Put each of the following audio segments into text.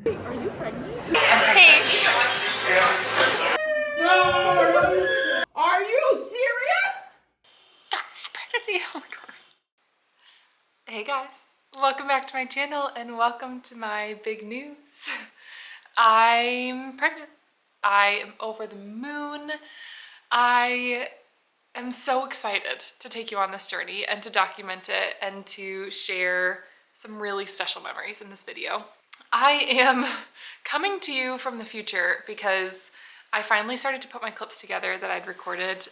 Wait, are you pregnant? Hey. No! Are you serious? Pregnancy. Oh my gosh. Hey guys, welcome back to my channel and welcome to my big news. I'm pregnant. I am over the moon. I am so excited to take you on this journey and to document it and to share some really special memories in this video. I am coming to you from the future because I finally started to put my clips together that I'd recorded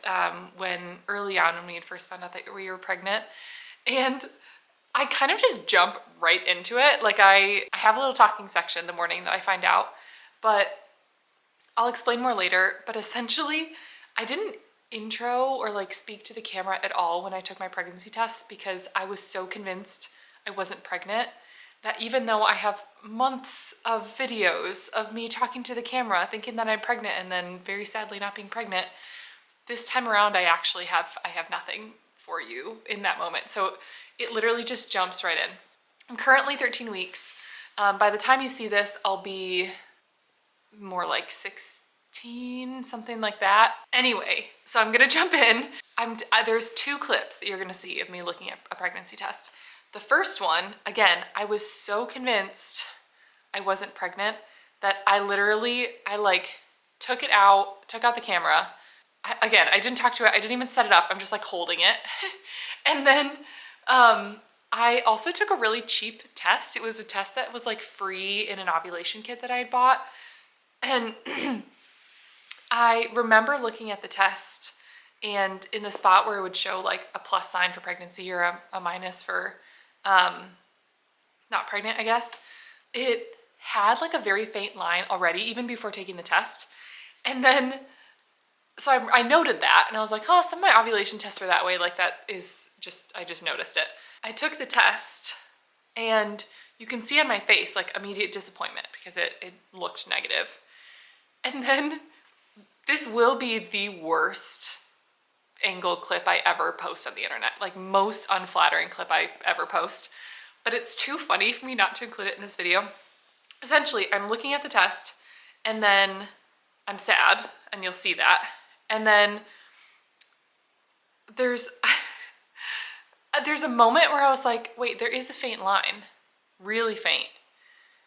when early on when we had first found out that we were pregnant. And I kind of just jump right into it. Like I have a little talking section the morning that I find out, but I'll explain more later. But essentially, I didn't intro or like speak to the camera at all when I took my pregnancy test because I was so convinced I wasn't pregnant that even though I have months of videos of me talking to the camera thinking that I'm pregnant and then very sadly not being pregnant, this time around I actually have nothing for you in that moment. So it literally just jumps right in. I'm currently 13 weeks. By the time you see this, I'll be more like 16, something like that. Anyway, so I'm gonna jump in. There's two clips that you're gonna see of me looking at a pregnancy test. The first one, again, I was so convinced I wasn't pregnant that I like took out the camera. I didn't talk to it. I didn't even set it up. I'm just like holding it. And then I also took a really cheap test. It was a test that was like free in an ovulation kit that I had bought. And I remember looking at the test and in the spot where it would show like a plus sign for pregnancy or a minus for not pregnant, I guess, it had like a very faint line already, even before taking the test. And then, so I noted that and I was like, oh, some of my ovulation tests were that way. Like that is just, I just noticed it. I took the test and you can see on my face like immediate disappointment because it looked negative. And then this will be the worst angle clip I ever post on the internet, like most unflattering clip I ever post, but it's too funny for me not to include it in this video. Essentially, I'm looking at the test and then I'm sad and you'll see that. And then there's a moment where I was like, wait, there is a faint line, really faint.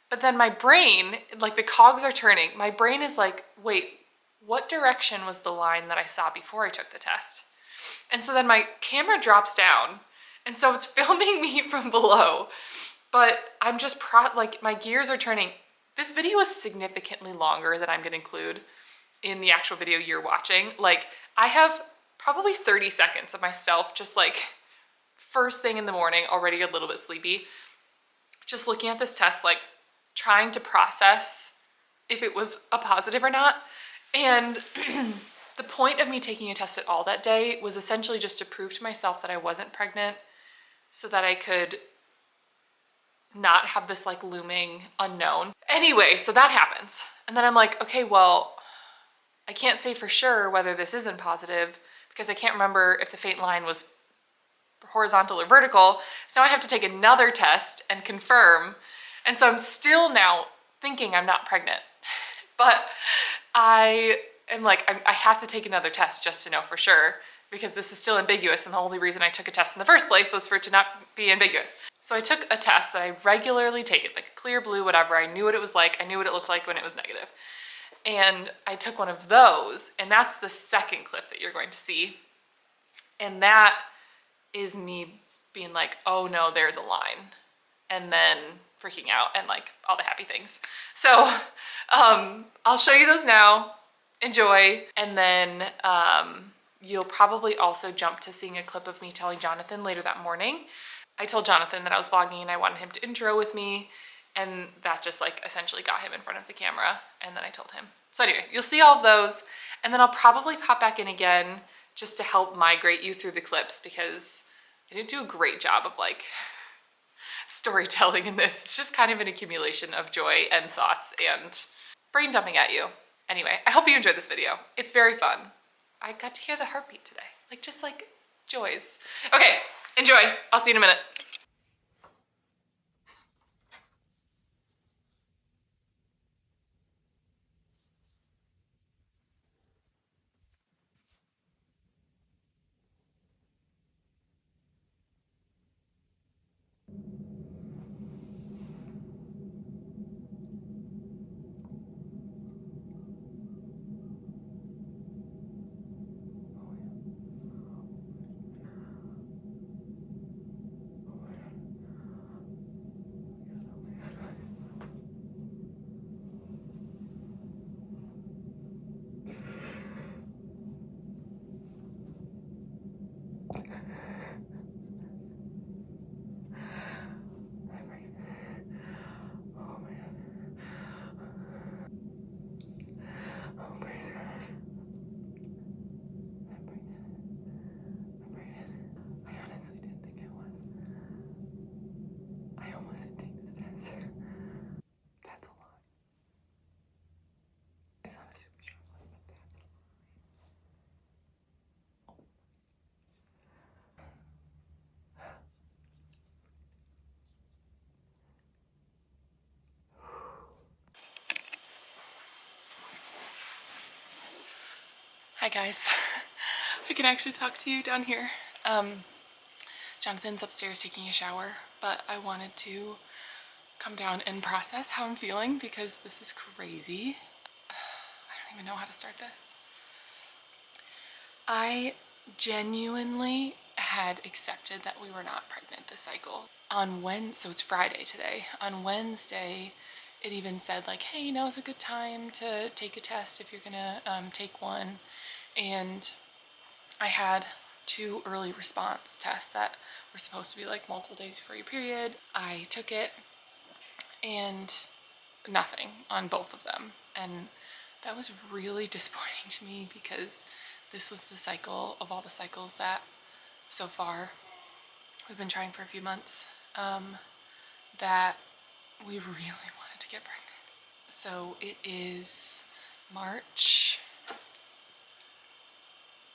But then my brain, like the cogs are turning, my brain is like, wait, what direction was the line that I saw before I took the test? And so then my camera drops down and so it's filming me from below, but I'm just like my gears are turning. This video is significantly longer than I'm gonna include in the actual video you're watching. Like I have probably 30 seconds of myself just like first thing in the morning, already a little bit sleepy, just looking at this test, like trying to process if it was a positive or not. And the point of me taking a test at all that day was essentially just to prove to myself that I wasn't pregnant so that I could not have this like looming unknown. Anyway, so that happens. And then I'm like, okay, well, I can't say for sure whether this isn't positive because I can't remember if the faint line was horizontal or vertical. So now I have to take another test and confirm. And so I'm still now thinking I'm not pregnant, but I am like, I have to take another test just to know for sure because this is still ambiguous and the only reason I took a test in the first place was for it to not be ambiguous. So I took a test that I regularly take it, like clear, blue, whatever. I knew what it was like. I knew what it looked like when it was negative. And I took one of those and that's the second clip that you're going to see. And that is me being like, oh no, there's a line. And then freaking out and like all the happy things. So I'll show you those now, enjoy. And then you'll probably also jump to seeing a clip of me telling Jonathan later that morning. I told Jonathan that I was vlogging and I wanted him to intro with me. And that just like essentially got him in front of the camera. And then I told him. So anyway, you'll see all of those. And then I'll probably pop back in again just to help migrate you through the clips because I didn't do a great job of like storytelling in this. It's just kind of an accumulation of joy and thoughts and brain dumping at you. Anyway, I hope you enjoyed this video. It's very fun. I got to hear the heartbeat today. Like just like joys. Okay, enjoy. I'll see you in a minute. Hi guys. I can actually talk to you down here. Jonathan's upstairs taking a shower, but I wanted to come down and process how I'm feeling because this is crazy. I don't even know how to start this. I genuinely had accepted that we were not pregnant this cycle. On Wednesday, so it's Friday today. On Wednesday, it even said like, hey, now's a good time to take a test if you're gonna take one. And I had 2 early response tests that were supposed to be like multiple days before your period. I took it and nothing on both of them. And that was really disappointing to me because this was the cycle of all the cycles that so far we've been trying for a few months that we really wanted to get pregnant. So it is March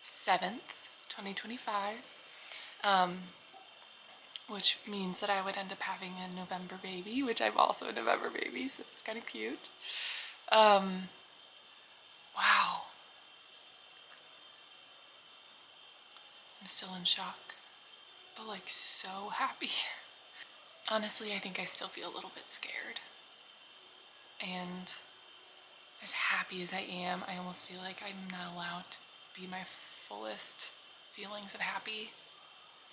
7th, 2025, which means that I would end up having a November baby, which I'm also a November baby, so it's kind of cute. Wow. I'm still in shock, but like so happy. Honestly, I think I still feel a little bit scared. And as happy as I am, I almost feel like I'm not allowed to be my fullest feelings of happy.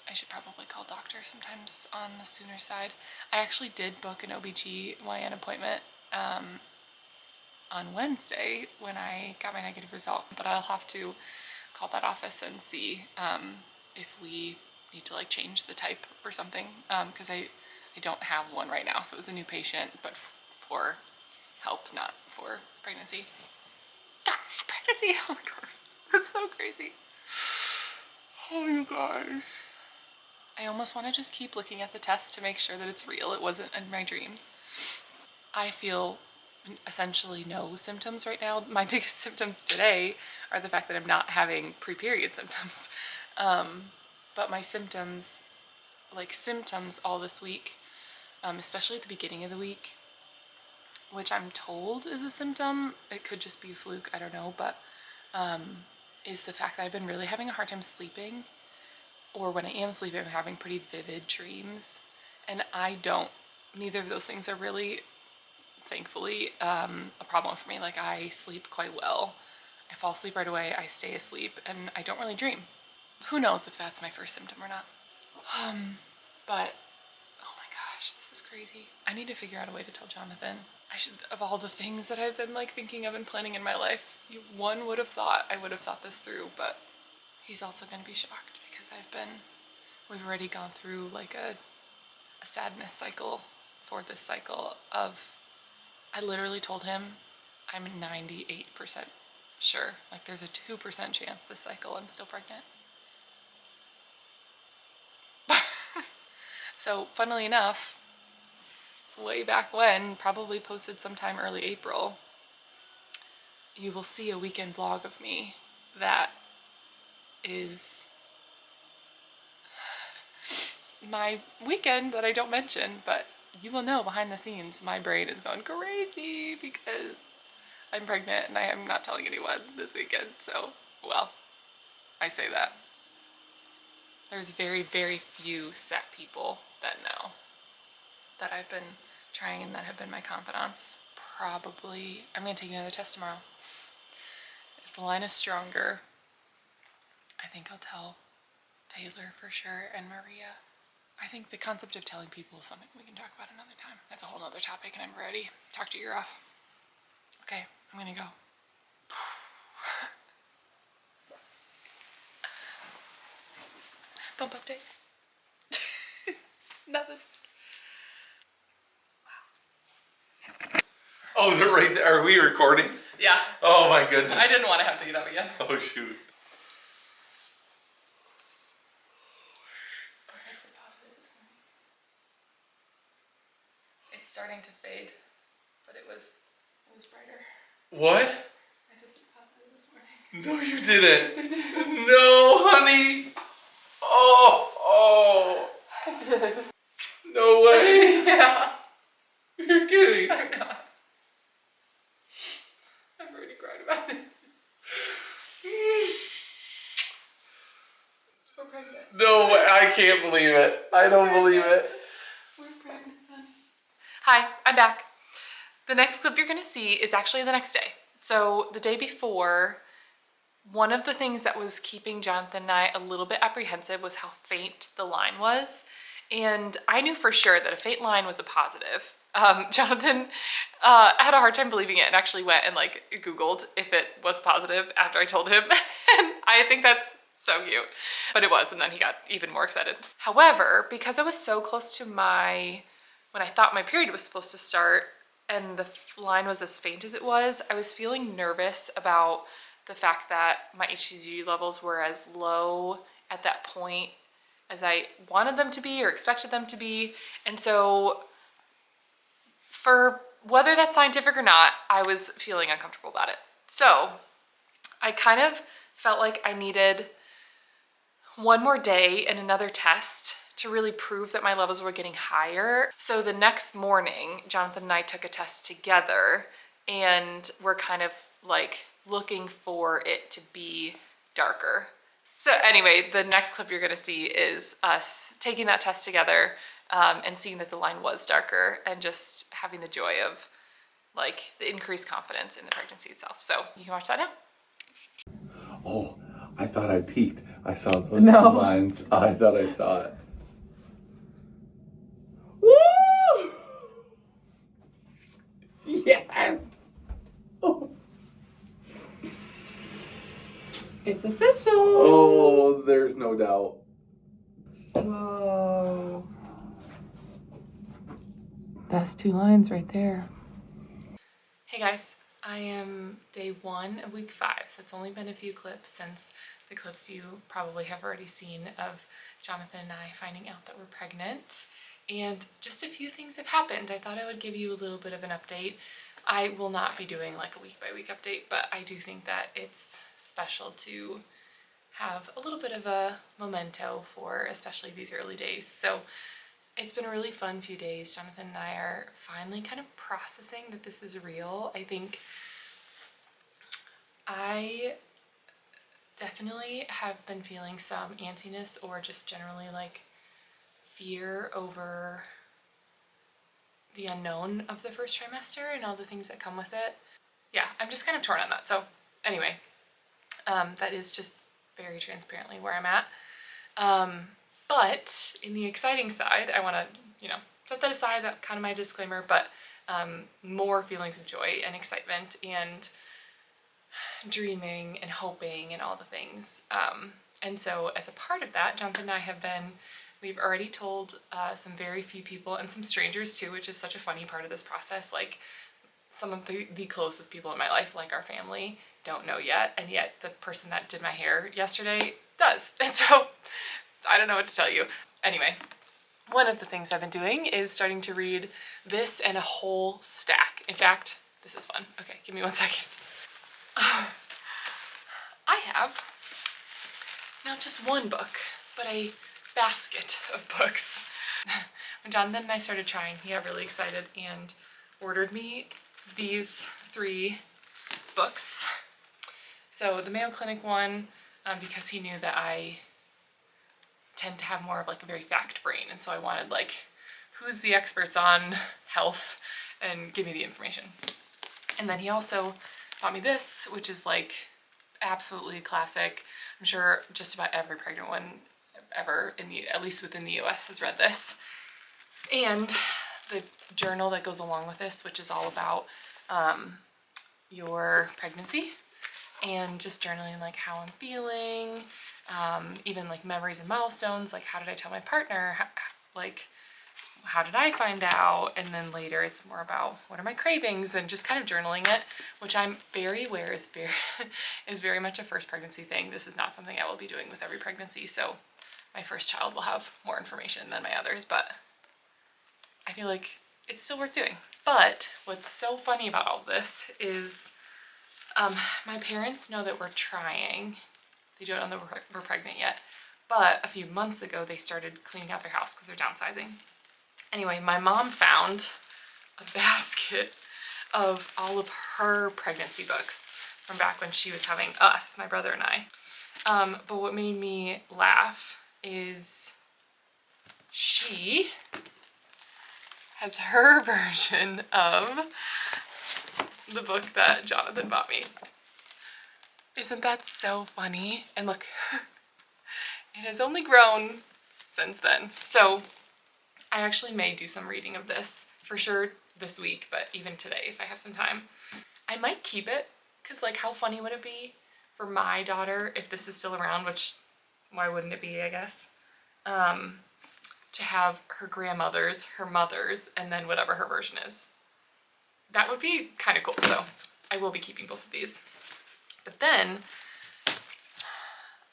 I should probably call doctor sometimes on the sooner side. I actually did book an OBGYN appointment on Wednesday when I got my negative result, but I'll have to call that office and see if we need to like change the type or something, because I don't have one right now, so it was a new patient, but for help, not for pregnancy. Pregnancy! Oh my gosh, that's so crazy. Oh you guys. I almost want to just keep looking at the test to make sure that it's real. It wasn't in my dreams. I feel essentially no symptoms right now. My biggest symptoms today are the fact that I'm not having pre-period symptoms. But my symptoms, like symptoms all this week, especially at the beginning of the week, which I'm told is a symptom. It could just be a fluke, I don't know, but is the fact that I've been really having a hard time sleeping, or when I am sleeping, I'm having pretty vivid dreams. And I don't, neither of those things are really, thankfully, a problem for me. Like I sleep quite well. I fall asleep right away, I stay asleep, and I don't really dream. Who knows if that's my first symptom or not. But, oh my gosh, this is crazy. I need to figure out a way to tell Jonathan. I should, of all the things that I've been like thinking of and planning in my life, one would have thought I would have thought this through, but he's also gonna be shocked because we've already gone through like a sadness cycle for this cycle of, I literally told him I'm 98% sure, like there's a 2% chance this cycle I'm still pregnant. So funnily enough, way back when, probably posted sometime early April, you will see a weekend vlog of me that is my weekend that I don't mention, but you will know behind the scenes my brain is going crazy because I'm pregnant and I am not telling anyone this weekend. So, well, I say that. There's very, very few set people that know that I've been trying and that have been my confidants. Probably, I'm gonna take another test tomorrow. If the line is stronger, I think I'll tell Taylor for sure and Maria. I think the concept of telling people is something we can talk about another time. That's a whole nother topic and I'm ready. Talk to your off. Okay, I'm gonna go. Bump update. Nothing. Oh, they're right there. Are we recording? Yeah. Oh my goodness. I didn't want to have to get up again. Oh shoot. I tested positive this morning. It's starting to fade, but it was brighter. What? I tested positive this morning. No, you didn't. No, honey. Oh. No way. Yeah. You're kidding. I'm not. I've already cried about it. can't believe it. I don't believe it. We're pregnant. Hi, I'm back. The next clip you're gonna see is actually the next day. So the day before, one of the things that was keeping Jonathan and I a little bit apprehensive was how faint the line was. And I knew for sure that a faint line was a positive. Jonathan had a hard time believing it and actually went and like Googled if it was positive after I told him. And I think that's so cute, but it was, and then he got even more excited. However, because I was so close to when I thought my period was supposed to start and the line was as faint as it was, I was feeling nervous about the fact that my HCG levels were as low at that point as I wanted them to be or expected them to be. And so for whether that's scientific or not, I was feeling uncomfortable about it. So I kind of felt like I needed one more day and another test to really prove that my levels were getting higher. So the next morning, Jonathan and I took a test together and we're kind of like looking for it to be darker. So anyway, the next clip you're gonna see is us taking that test together and seeing that the line was darker and just having the joy of like the increased confidence in the pregnancy itself. So you can watch that now. Oh, I thought I peeked. I saw those No. 2 lines. I thought I saw it. Woo! Yes! Oh. It's official. Oh, there's no doubt. Whoa. That's 2 lines right there. Hey guys, I am day 1 of week 5, so it's only been a few clips since the clips you probably have already seen of Jonathan and I finding out that we're pregnant. And just a few things have happened. I thought I would give you a little bit of an update. I will not be doing like a week by week update, but I do think that it's special to have a little bit of a memento for especially these early days. So it's been a really fun few days. Jonathan and I are finally kind of processing that this is real. I think I definitely have been feeling some antsiness or just generally like fear over the unknown of the first trimester and all the things that come with it. Yeah, I'm just kind of torn on that. So anyway, that is just very transparently where I'm at. But in the exciting side, I want to, set that aside, that kind of my disclaimer, but more feelings of joy and excitement and dreaming and hoping and all the things. And so as a part of that, Jonathan and I we've already told some very few people and some strangers too, which is such a funny part of this process. Like some of the closest people in my life, like our family, don't know yet. And yet the person that did my hair yesterday does. And so I don't know what to tell you. Anyway, one of the things I've been doing is starting to read this and a whole stack. In fact, this is fun. Okay, give me 1 second. I have not just one book, but a basket of books. When Jonathan and I started trying, he got really excited and ordered me these 3 books. So the Mayo Clinic one, because he knew that I tend to have more of like a very fact brain, and so I wanted like, who's the experts on health and give me the information. And then he also bought me this, which is like absolutely classic. I'm sure just about every pregnant one ever, at least within the US, has read this. And the journal that goes along with this, which is all about your pregnancy and just journaling like how I'm feeling, even like memories and milestones, like how did I tell my partner, how did I find out, and then later it's more about what are my cravings and just kind of journaling it, which I'm very aware is very much a first pregnancy thing. This is not something I will be doing with every pregnancy, so my first child will have more information than my others, but I feel like it's still worth doing. But what's so funny about all of this is my parents know that we're trying. They don't know that we're pregnant yet, but a few months ago they started cleaning out their house because they're downsizing. Anyway, my mom found a basket of all of her pregnancy books from back when she was having us, my brother and I. But what made me laugh is she has her version of the book that Jonathan bought me. Isn't that so funny? And look, it has only grown since then. So I actually may do some reading of this for sure this week, but even today if I have some time. I might keep it because like how funny would it be for my daughter if this is still around, which why wouldn't it be, I guess, to have her grandmother's, her mother's, and then whatever her version is. That would be kind of cool. So I will be keeping both of these. But then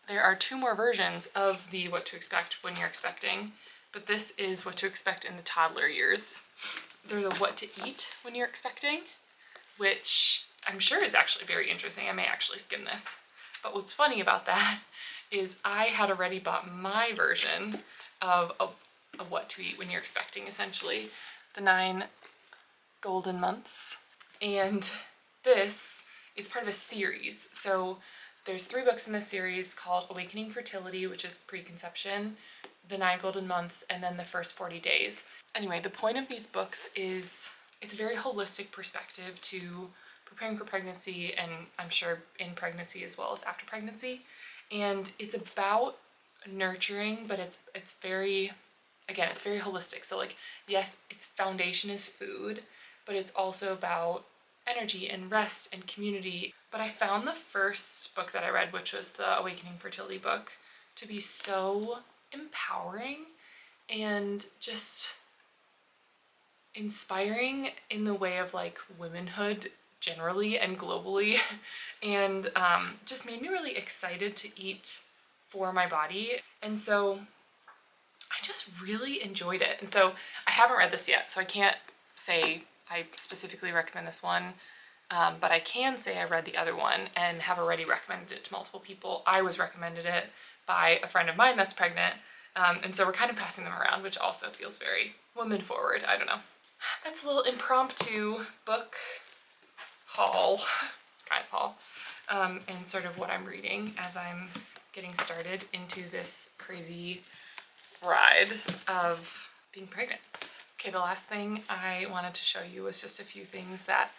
there are 2 more versions of the What to Expect When You're Expecting, but this is What to Expect in the Toddler Years. They're the What to Eat When You're Expecting, which I'm sure is actually very interesting. I may actually skim this. But what's funny about that is I had already bought my version of a What to Eat When You're Expecting, essentially. The 9 golden months. And this is part of a series. So there's 3 books in this series called Awakening Fertility, which is preconception, the 9 golden months, and then the first 40 days. Anyway, the point of these books is it's a very holistic perspective to preparing for pregnancy, and I'm sure in pregnancy as well as after pregnancy. And it's about nurturing, but it's very, again, it's very holistic. So like, yes, its foundation is food, but it's also about energy and rest and community. But I found the first book that I read, which was the Awakening Fertility book, to be so empowering and just inspiring in the way of like womanhood generally and globally, and just made me really excited to eat for my body. And so I just really enjoyed it. And so I haven't read this yet, so I can't say I specifically recommend this one, but I can say I read the other one and have already recommended it to multiple people. I was recommended it by a friend of mine that's pregnant, and so we're kind of passing them around, which also feels very woman forward. I don't know. That's a little impromptu book haul, kind of haul, and sort of what I'm reading as I'm getting started into this crazy ride of being pregnant. Okay, the last thing I wanted to show you was just a few things that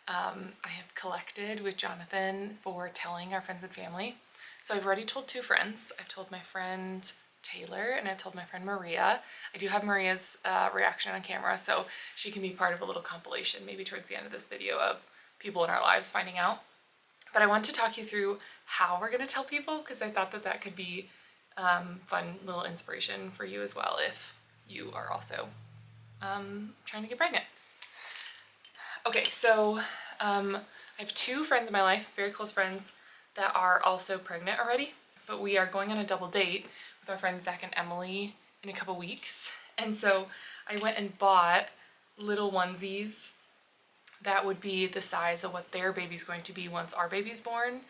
I have collected with Jonathan for telling our friends and family. So I've already told 2 friends. I've told my friend Taylor and I've told my friend Maria. I do have Maria's reaction on camera, so she can be part of a little compilation maybe towards the end of this video of people in our lives finding out. But I want to talk you through how we're going to tell people, because I thought that that could be fun little inspiration for you as well if you are also trying to get pregnant. Okay, so I have 2 friends in my life, very close friends, that are also pregnant already, but we are going on a double date with our friends Zach and Emily in a couple weeks. And so I went and bought little onesies that would be the size of what their baby's going to be once our baby's born.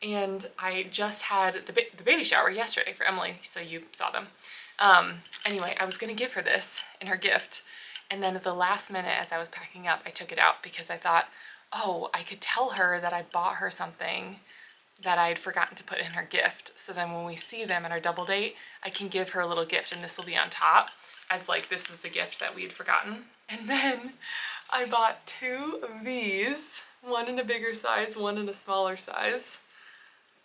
And I just had the baby shower yesterday for Emily, so you saw them. Anyway, I was gonna give her this in her gift, and then at the last minute as I was packing up, I took it out because I thought, oh, I could tell her that I bought her something that I'd forgotten to put in her gift. So then when we see them at our double date, I can give her a little gift, and this will be on top as like, this is the gift that we had forgotten. And then I bought 2 of these, one in a bigger size, one in a smaller size,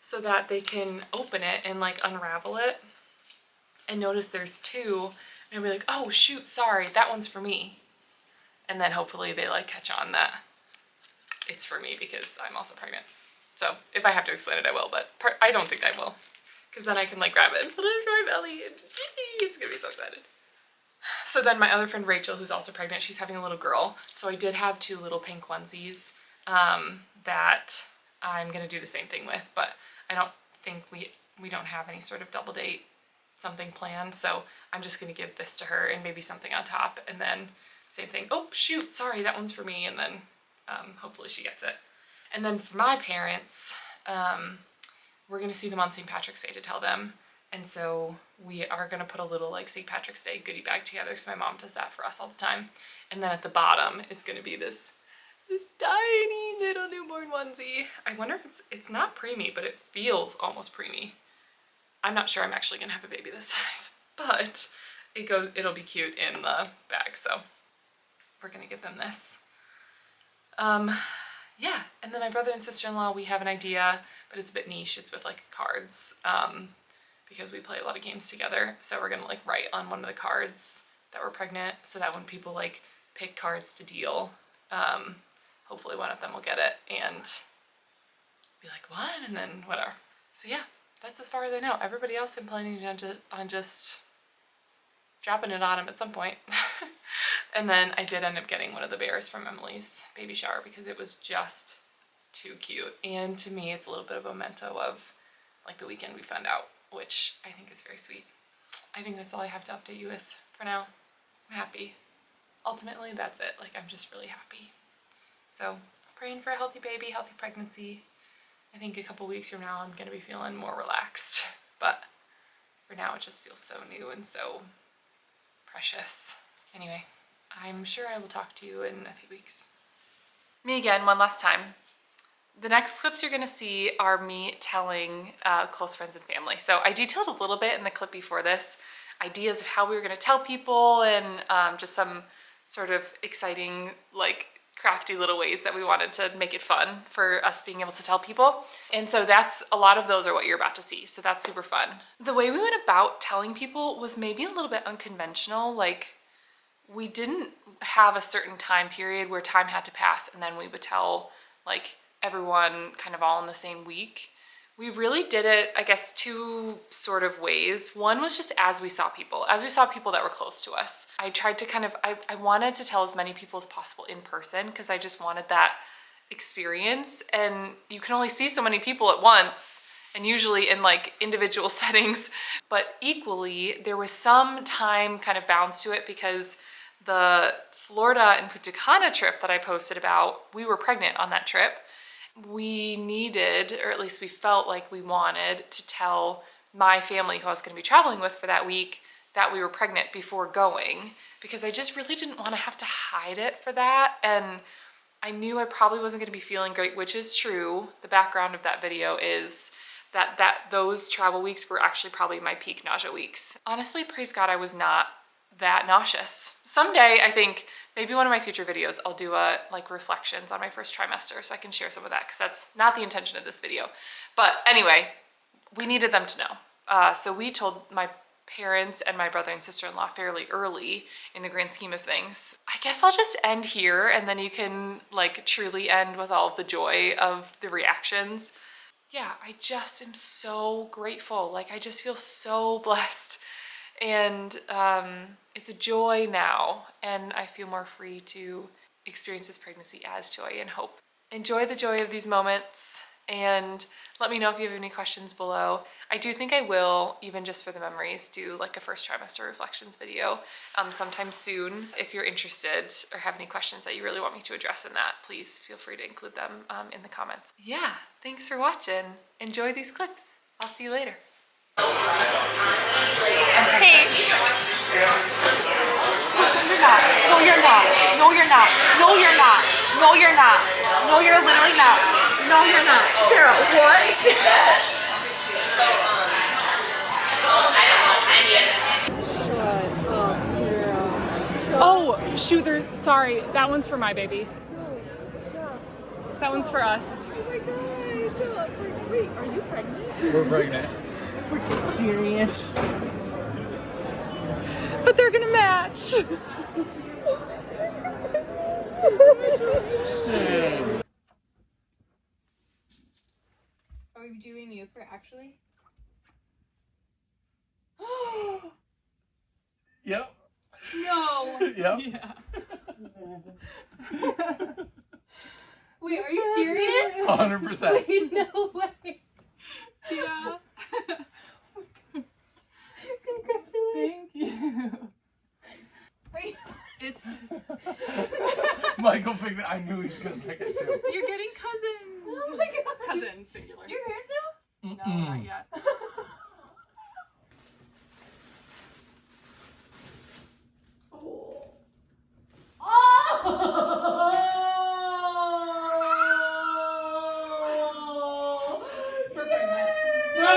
so that they can open it and like unravel it and notice there's 2 and I'll be like, oh shoot, sorry, that one's for me. And then hopefully they like catch on that it's for me because I'm also pregnant. So if I have to explain it, I will, but I don't think I will, because then I can like grab it and put it in my belly and it's gonna be so excited. So then my other friend Rachel, who's also pregnant, she's having a little girl. So I did have 2 little pink onesies that I'm gonna do the same thing with, but I don't think we don't have any sort of double date something planned. So I'm just gonna give this to her and maybe something on top, and then same thing. Oh shoot, sorry, that one's for me, and then hopefully she gets it. And then for my parents, we're gonna see them on St. Patrick's Day to tell them. And so we are gonna put a little like St. Patrick's Day goodie bag together, because my mom does that for us all the time. And then at the bottom is gonna be this tiny little newborn onesie. I wonder if it's not preemie, but it feels almost preemie. I'm not sure I'm actually gonna have a baby this size, but it'll be cute in the bag, so we're gonna give them this. Yeah, and then my brother and sister-in-law, we have an idea, but it's a bit niche. It's with like cards, because we play a lot of games together. So we're gonna like write on one of the cards that we're pregnant, so that when people like pick cards to deal, hopefully one of them will get it and be like, what? And then whatever. So yeah, that's as far as I know. Everybody else I'm planning on just dropping it on him at some point. And then I did end up getting one of the bears from Emily's baby shower because it was just too cute. And to me, it's a little bit of a memento of like the weekend we found out, which I think is very sweet. I think that's all I have to update you with for now. I'm happy. Ultimately, that's it. Like, I'm just really happy. So praying for a healthy baby, healthy pregnancy. I think a couple weeks from now, I'm gonna be feeling more relaxed, but for now, it just feels so new and so precious. Anyway, I'm sure I will talk to you in a few weeks. Me again, one last time. The next clips you're gonna see are me telling close friends and family. So I detailed a little bit in the clip before this, ideas of how we were gonna tell people and just some sort of exciting, like crafty little ways that we wanted to make it fun for us being able to tell people. And so that's, a lot of those are what you're about to see. So that's super fun. The way we went about telling people was maybe a little bit unconventional. Like, we didn't have a certain time period where time had to pass and then we would tell like everyone kind of all in the same week. We really did it, I guess, two sort of ways. One was just as we saw people that were close to us. I tried to kind of, I wanted to tell as many people as possible in person because I just wanted that experience. And you can only see so many people at once, and usually in like individual settings, but equally there was some time kind of bounds to it because the Florida and Punta Cana trip that I posted about, we were pregnant on that trip. We needed, or at least we felt like we wanted to tell my family who I was going to be traveling with for that week that we were pregnant before going, because I just really didn't want to have to hide it for that. And I knew I probably wasn't going to be feeling great, which is true. The background of that video is that those travel weeks were actually probably my peak nausea weeks. Honestly, praise God, I was not that nauseous. Someday, I think maybe one of my future videos, I'll do a like reflections on my first trimester so I can share some of that, because that's not the intention of this video. But anyway, we needed them to know. So we told my parents and my brother and sister-in-law fairly early in the grand scheme of things. I guess I'll just end here and then you can like truly end with all of the joy of the reactions. Yeah, I just am so grateful. Like, I just feel so blessed. And it's a joy now, and I feel more free to experience this pregnancy as joy and hope. Enjoy the joy of these moments, and let me know if you have any questions below. I do think I will, even just for the memories, do like a first trimester reflections video sometime soon. If you're interested or have any questions that you really want me to address in that, please feel free to include them in the comments. Yeah, thanks for watching. Enjoy these clips. I'll see you later. Hey. No, you're not. No, you're not. No, you're not. No, you're not. No, you're literally not. No, you're not. Sarah, what? Oh, shoot, sorry. That one's for my baby. That one's for us. Oh my gosh. Wait, are you pregnant? We're pregnant. Freaking serious. But they're gonna match. Are we doing you for actually? Yep. No. Yep. Yeah. Wait, are you serious? 100%. Wait, no way. Yeah. Congratulations. Thank you. Wait. It's, Michael picked it. I knew he was gonna pick it too. you're getting cousins. Oh my god. Cousins, singular. Your hair too? No, not yet. We're pregnant. No!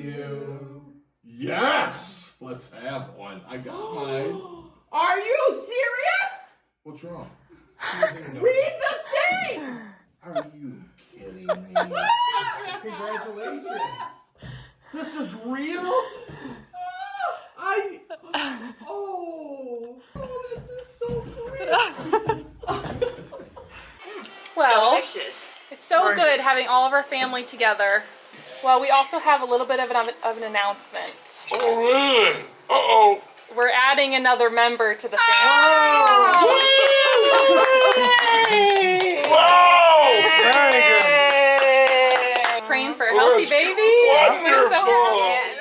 you. Yes! Let's have one. I got mine. Are you serious? What's wrong? Read the thing! Are you kidding me? Congratulations. This is real? This is so great. Well, it's so good having all of our family together. Well, we also have a little bit of an announcement. Oh, really? Uh-oh. We're adding another member to the family. Wow! Very good. Praying for a healthy baby. We're so happy. Wonderful.